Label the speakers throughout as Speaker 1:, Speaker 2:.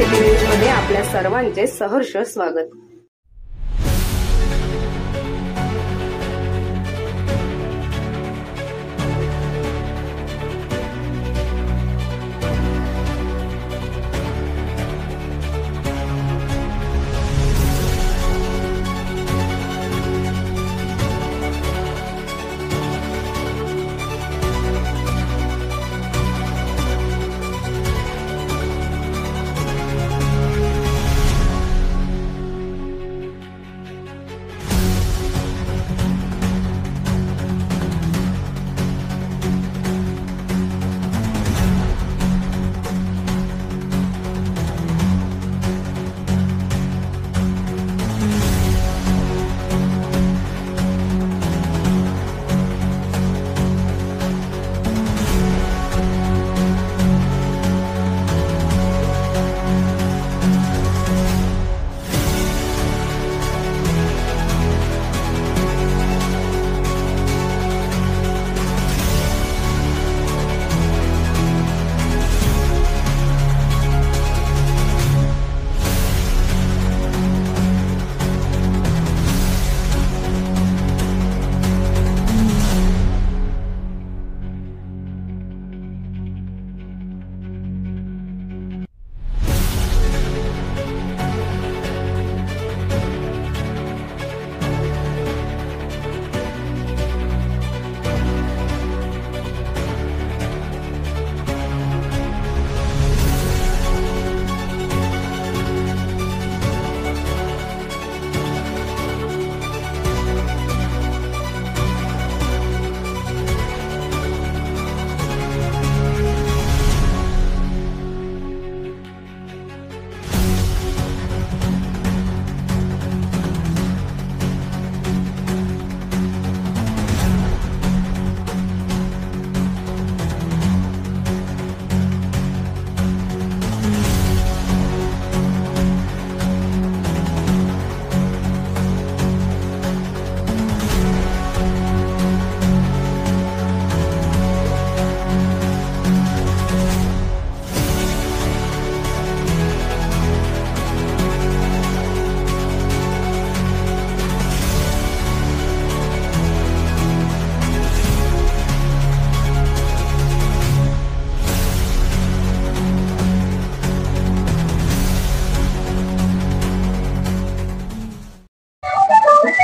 Speaker 1: City news मध्ये आपल्या सर्वांचे सहर्ष स्वागत।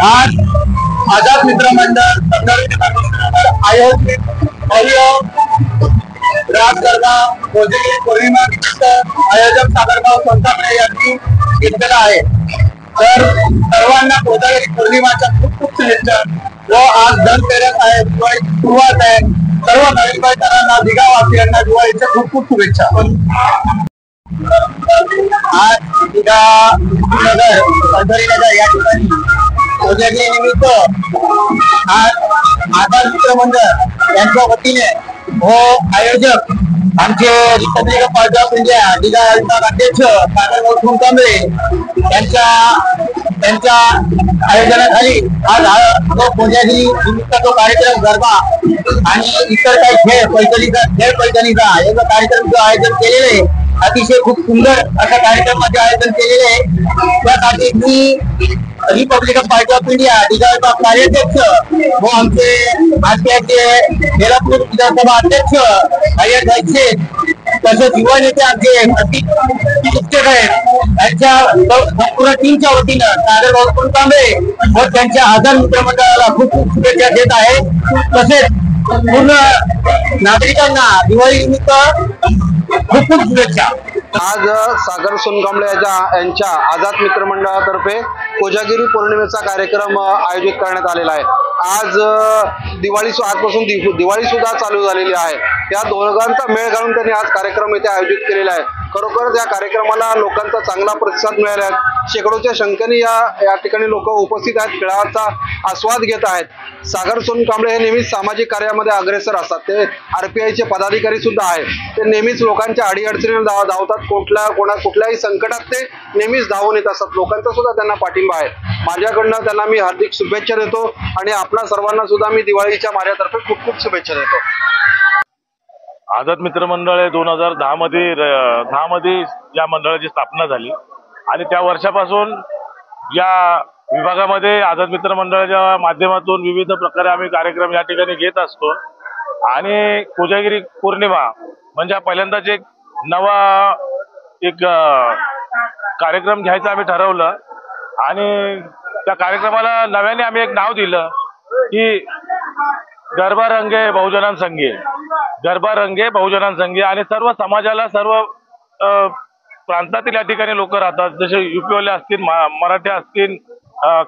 Speaker 2: आज आजाद मित्र मंडळ आयोजित राज गरबा कोजागिरी पौर्णिमा आयोजक सागरगाव संतांकडे यांनी घेतलेला आहे। तर सर्वांना कोजागिरी पौर्णिमाच्या खूप खूप शुभेच्छा व आज धनतेरस आहे, दिवाळीची सुरुवात आहे। सर्व नवीन बायकांना दिगावासियांना दिवाळीच्या खूप खूप शुभेच्छा। आज नगर पंढरी नगर या ठिकाणी कोजागिरी निमित्त आज आजाद मित्र मंडळ यांच्या वतीने व आयोजक आमचे रिपब्लिक पार्टी ऑफ इंडिया दिगा अध्यक्ष सागर कांबळे यांच्या आयोजनाखाली आज कोजागिरी निमित्त तो कार्यक्रम गरबा आणि इतर काही खेळ पैठणीचा याचा कार्यक्रम जो आयोजन केलेले अतिशय खूप सुंदर अशा कार्यक्रमाचे आयोजन केलेले आहे। त्यासाठी मी रिपब्लिक पार्टी ऑफ इंडिया दिगाचा कार्याध्यक्ष व आमचे आजचे बेलापूर विधानसभा अध्यक्ष अय्यर गायचे तसेच युवा नेते आमचे शिक्षक आहेत यांच्या संपूर्ण टीमच्या वतीनं सागर कांबळे व त्यांच्या आजाद मित्र मंडळाला खूप खूप शुभेच्छा देत आहे। तसेच पूर्ण नागरिकांना दिवाळी निमित्त खूप खूप शुभेच्छा।
Speaker 3: आज सागर सोनकांबळे यांच्या आजाद मित्र मंडळातर्फे कोजागिरी पौर्णिमेचा कार्यक्रम आयोजित करण्यात आलेला आहे। आज आजपासून दिवाळी सुद्धा चालू झालेली आहे। त्या दोघांचा मेळ घालून त्यांनी आज कार्यक्रम इथे आयोजित केलेला आहे। खरोखर या कार्यक्रमाला लोकांचा चांगला प्रतिसाद मिळाला आहे। शेकडोच्या संख्येने या ठिकाणी लोक उपस्थित आहेत, खेळाचा आस्वाद घेत आहेत। सागर सोनकांबळे हे नेहमीच सामाजिक कार्यामध्ये अग्रेसर असतात। ते RPIचे पदाधिकारी सुद्धा आहेत। ते नेहमीच लोकांच्या अडीअडचणीला धावतात। कुठल्याही संकटात ते नेहमीच धावून येत असतात। लोकांचा सुद्धा त्यांना पाठिंबा आहे। माझ्याकडनं त्यांना मी हार्दिक शुभेच्छा देतो आणि आपल्या सर्वांना सुद्धा मी दिवाळीच्या माझ्यातर्फे खूप खूप शुभेच्छा देतो।
Speaker 4: आझाद मित्र मंडळ 2010 मध्ये या मंडळाची स्थापना झाली आणि त्या वर्षापासून या विभागामध्ये आझाद मित्र मंडळाच्या माध्यमातून विविध प्रकारे आम्ही कार्यक्रम या ठिकाणी घेत असतो आणि कोजागिरी पौर्णिमा म्हणजे पहिल्यांदाच एक नवा कार्यक्रम घ्यायचा आम्ही ठरवलं आणि त्या कार्यक्रमाला नव्याने आम्ही एक नाव दिलं की गरबा रंगे बहुजनांसंगी. गरबा रंगे बहुजनांसंगी आणि सर्व समाजाला सर्व प्रांतातील या ठिकाणी लोक राहतात, जसे युपीवाले असतील, मराठी असतील,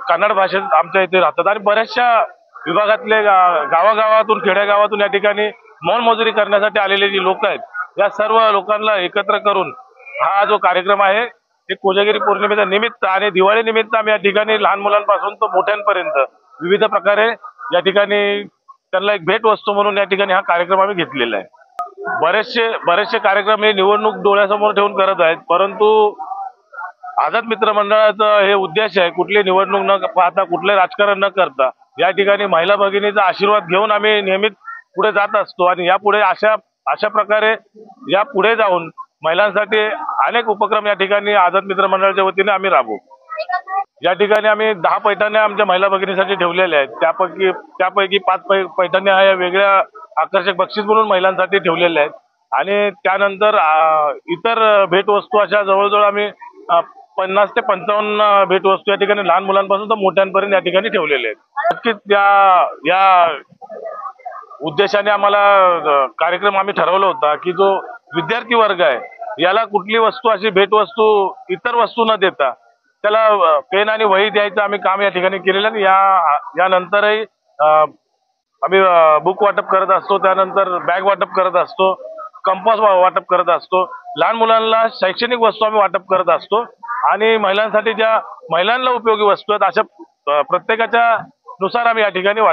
Speaker 4: कन्नड भाषेत आमच्या इथे राहतात आणि बऱ्याचशा विभागातले गावागावातून खेडेगावातून या ठिकाणी मोलमजुरी करण्यासाठी आलेले जे लोक आहेत, या सर्व लोकांना एकत्र करून हा जो कार्यक्रम आहे ते कोजागिरी पौर्णिमेच्या निमित्त आणि दिवाळी निमित्त आम्ही या ठिकाणी लहान मुलांपासून तो मोठ्यांपर्यंत विविध प्रकारे या ठिकाणी त्यांना एक भेट वस्तू म्हणून या ठिकाणी हा कार्यक्रम आम्ही घेतलेला आहे. बरेचसे कार्यक्रम हे निवडणूक डोळ्यासमोर ठेवून करत आहेत, परंतु आझाद मित्र मंडळाचं हे उद्देश आहे कुठली निवडणूक न पाहता, कुठले राजकारण न करता या ठिकाणी महिला भगिनीचा आशीर्वाद घेऊन आम्ही नेहमीच पुढे जात असतो आणि यापुढे अशा प्रकारे या पुढे जाऊन महिलांसाठी अनेक उपक्रम या ठिकाणी आझाद मित्र मंडळाच्या वतीने आम्ही राबवू. या ठिकाणी आम्ही 10 पैठण्या आमच्या महिला भगिनीसाठी ठेवलेल्या आहेत. त्यापैकी 5 पैठण्या ह्या वेगळ्या आकर्षक बक्षीस म्हणून महिलांसाठी ठेवलेल्या आहेत आणि त्यानंतर इतर भेटवस्तू अशा जवळजवळ आम्ही 50 ते 55 भेटवस्तू या ठिकाणी लहान मुलांपासून तर मोठ्यांपर्यंत या ठिकाणी ठेवलेले आहेत. नक्कीच या उद्देशाने आम्हाला कार्यक्रम आम्ही ठरवला होता की जो विद्यार्थी वर्ग आहे याला कुठली वस्तू अशी भेटवस्तू इतर वस्तू न देता त्याला पेन आणि वही द्यायचं आम्ही काम या ठिकाणी केलेलं आणि यानंतरही आम्ही बुक वाटप करत असतो, त्यानंतर बॅग वाटप करत असतो, कंपास वाटप करत असतो, लहान मुलांना शैक्षणिक वस्तू आम्ही वाटप करत असतो आणि महिलांसाठी ज्या महिलांना उपयोगी वस्तू आहेत अशा प्रत्येकाच्या नुसार आम्ही या ठिकाणी वाटप